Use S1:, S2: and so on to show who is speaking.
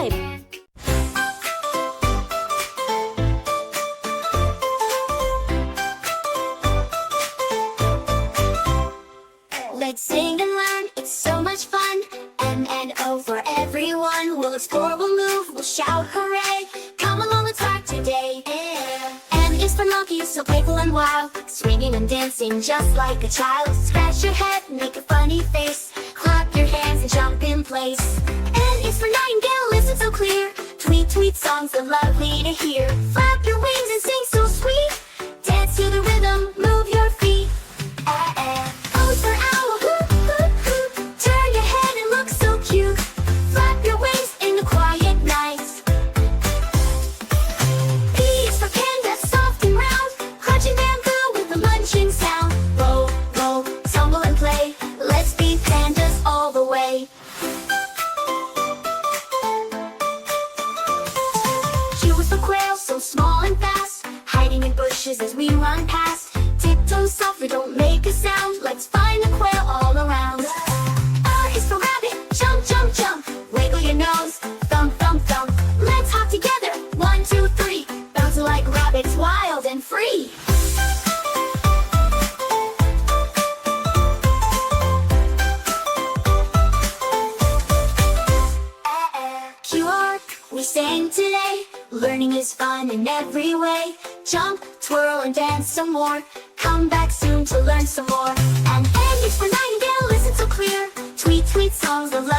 S1: subscribe.
S2: Let's sing and learn, it's so much fun. M and O for everyone. We'll explore, we'll move, we'll shout hooray. Come along, let's rock today. M is for monkey, so playful and wild, swinging and dancing just like a child. Scratch your head, make a funny face, clap your hands and jump in place. N is for nightingale, listen so clear, tweet, tweet songs are lovely to hear. Flap your wings and sing so sweet, dance to the rhythm, move your feet. O's for owl, hoop, hoop, hoop, turn your head and look so cute. Flap your wings in the quiet night. P is for panda, soft and round, crunching bamboo with a munching sound. Roll, roll, tumble and play, let's be pandas all the way. Q is for quails, so small and fast, hiding in bushes as we run past. Tiptoe softly, don't make a sound, let's find the quail all around. R is for rabbit, jump, jump, jump, wiggle your nose, thump, thump, thump. Let's hop together, 1, 2, 3, bounce like rabbits, wild and free. QR, we sang today, learning is fun in every way. Jump, twirl and dance some more, come back soon to learn some more. And N is for nightingale, listen so clear, tweet, tweet songs of love.